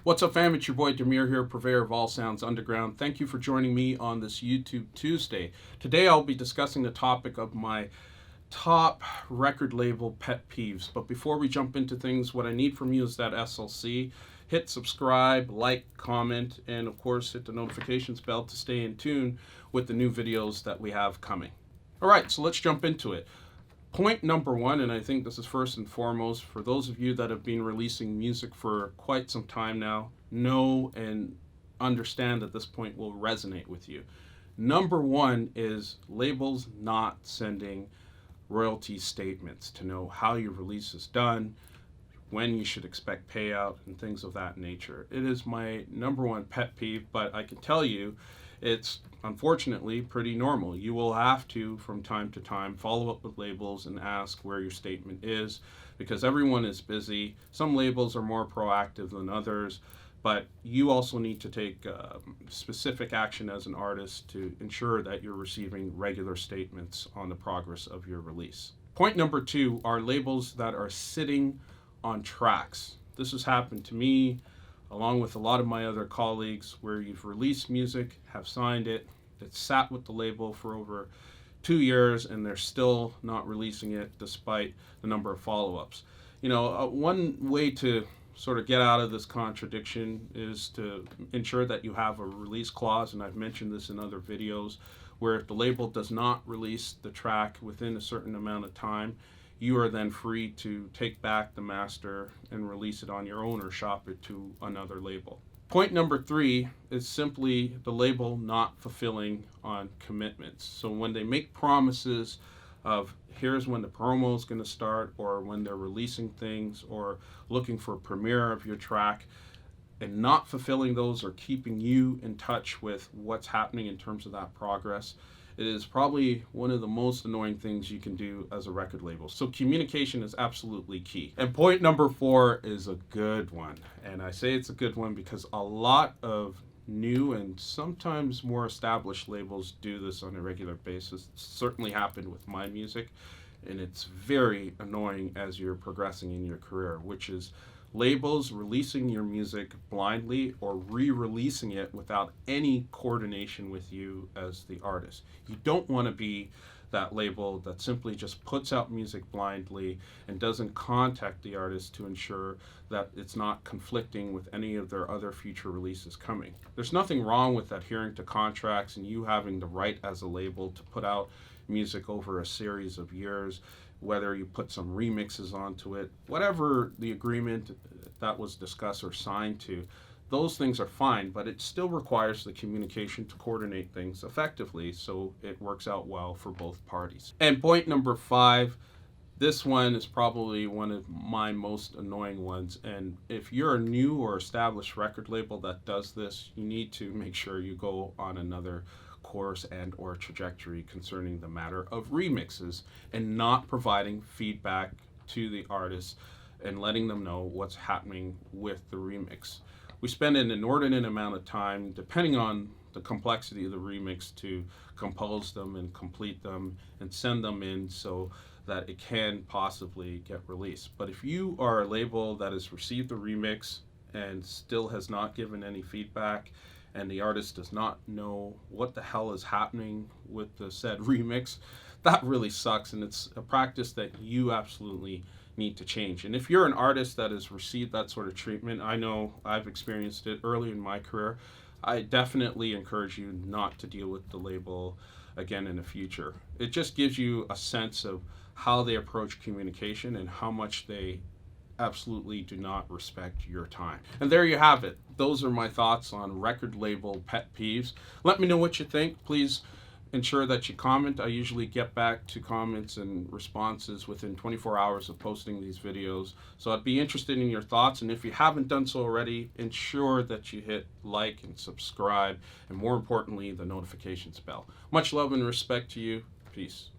What's up, fam? It's your boy Demuir here, purveyor of all sounds underground. Thank you for joining me on this YouTube Tuesday. Today I'll be discussing the topic of my top record label pet peeves. But before we jump into things, what I need from you is that SLC. Hit subscribe, like, comment, and of course hit the notifications bell to stay in tune with the new videos that we have coming. Alright, so let's jump into it. Point number one, and I think this is first and foremost, for those of you that have been releasing music for quite some time now, know and understand that this point will resonate with you. Number one is labels not sending royalty statements to know how your release is done, when you should expect payout, and things of that nature. It is my number one pet peeve, but I can tell you it's unfortunately pretty normal. You will have to, from time to time, follow up with labels and ask where your statement is, because everyone is busy. Some labels are more proactive than others, but you also need to take specific action as an artist to ensure that you're receiving regular statements on the progress of your release. Point number two are labels that are sitting on tracks. This has happened to me along with a lot of my other colleagues, where you've released music, have signed it, it's sat with the label for over 2 years, and they're still not releasing it despite the number of follow-ups. One way to sort of get out of this contradiction is to ensure that you have a release clause, and I've mentioned this in other videos, where if the label does not release the track within a certain amount of time, you are then free to take back the master and release it on your own or shop it to another label. Point number three is simply the label not fulfilling on commitments. So when they make promises of here's when the promo is going to start, or when they're releasing things, or looking for a premiere of your track, and not fulfilling those or keeping you in touch with what's happening in terms of that progress, it is probably one of the most annoying things you can do as a record label. So communication is absolutely key. And point number four is a good one. And I say it's a good one because a lot of new and sometimes more established labels do this on a regular basis. It certainly happened with my music, and it's very annoying as you're progressing in your career, which is labels releasing your music blindly or re-releasing it without any coordination with you as the artist. You don't want to be that label that simply just puts out music blindly and doesn't contact the artist to ensure that it's not conflicting with any of their other future releases coming. There's nothing wrong with adhering to contracts and you having the right as a label to put out music over a series of years, whether you put some remixes onto it, whatever the agreement that was discussed or signed to, those things are fine, but it still requires the communication to coordinate things effectively so it works out well for both parties. And point number five, this one is probably one of my most annoying ones, and if you're a new or established record label that does this, you need to make sure you go on another course and or trajectory concerning the matter of remixes and not providing feedback to the artists and letting them know what's happening with the remix. We spend an inordinate amount of time, depending on the complexity of the remix, to compose them and complete them and send them in so that it can possibly get released. But if you are a label that has received the remix and still has not given any feedback, and the artist does not know what the hell is happening with the said remix, that really sucks, and it's a practice that you absolutely need to change. And if you're an artist that has received that sort of treatment, I know I've experienced it early in my career, I definitely encourage you not to deal with the label again in the future. It just gives you a sense of how they approach communication and how much they absolutely do not respect your time. And there you have it. Those are my thoughts on record label pet peeves. Let me know what you think. Please ensure that you comment. I usually get back to comments and responses within 24 hours of posting these videos. So I'd be interested in your thoughts. And if you haven't done so already, ensure that you hit like and subscribe, and more importantly, the notifications bell. Much love and respect to you. Peace.